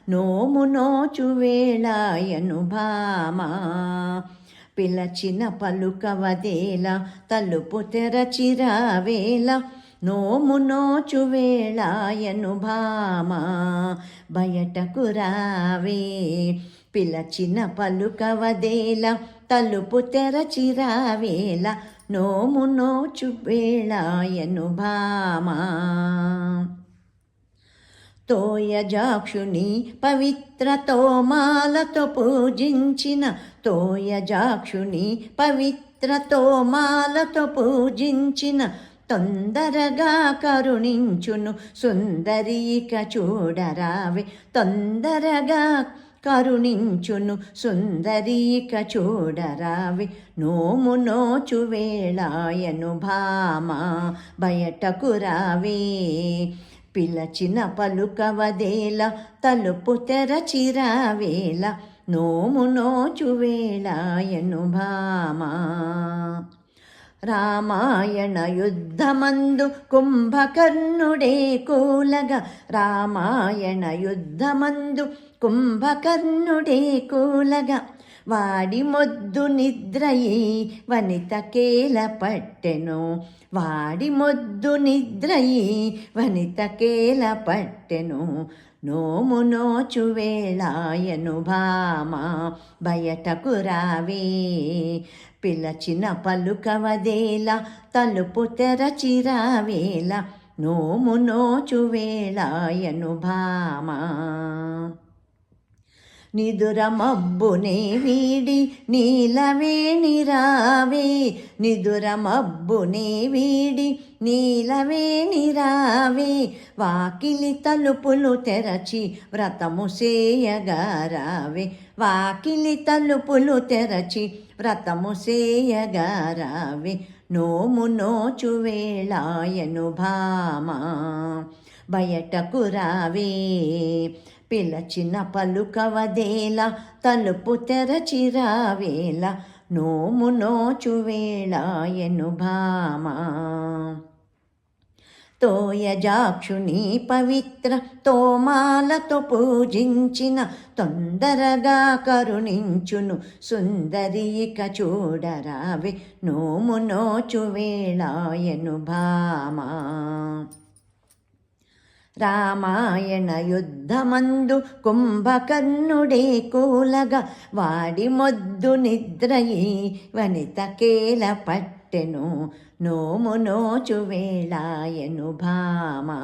నోము నోచు వేళాయను భామా. పిలచిన పలుకవదేల తలుపు తెరచిరావేల నోము నోచు వేళాయను భామా. బయటకు రావే పిలచిన పలుకవదేల తలుపు తెరచిరావేల నోము నోచు వేళాయను భామా. తోయజాక్షుని పవిత్ర తోమాలతో పూజించిన తోయజాక్షుని పవిత్ర తోమాలతో పూజించిన తొందరగా కరుణించును సుందరీక చూడరావే. తొందరగా కరుణించును సుందరీక చూడరావే నోము నోచు వేళాయను భామా. బయటకు రావే పిలచిన పలుకవదేల తలుపు తెరచిరావేల నోము నోచు వేళాయను భామా. రామాయణ యుద్ధమందు కుంభకర్ణుడే కూలగా రామాయణ యుద్ధమందు కుంభకర్ణుడే కూలగా వాడి మొద్దు నిద్రయి వనితకేల పట్టెను. వాడి మొద్దు నిద్రయి వనితకేల పట్టెను నోము నోచు వేళాయను భామా. బయటకు రావే పిలచిన పలుకవదేల తలుపు తెరచిరావేల నోము నోచు వేళాయను భామా. నిదుర మబ్బునే వీడి నీలవేణి రావే నిదుర మబ్బునే వీడి నీలవేణి రావే. వాకిలి తలుపులు తెరచి వ్రతము సేయగా రావే. వాకిలి తలుపులు తెరచి వ్రతము సేయగా రావే నోము నోచు వేళాయను భామా. బయటకు రావే పిలచిన పలుకవదేల తలుపు తెరచిరావేల నోము నోచు వేళాయను భామా. తోయజాక్షుని పవిత్ర తోమాలతో పూజించిన తొందరగా కరుణించును సుందరీక చూడరావే నోము నోచు వేళాయను భామా. రామాయణ యుద్ధమందు కుంభకర్ణుడే కూలగా వాడి మొద్దు నిద్రయి వనితకేల పట్టెను నోము నోచు వేళాయను భామా.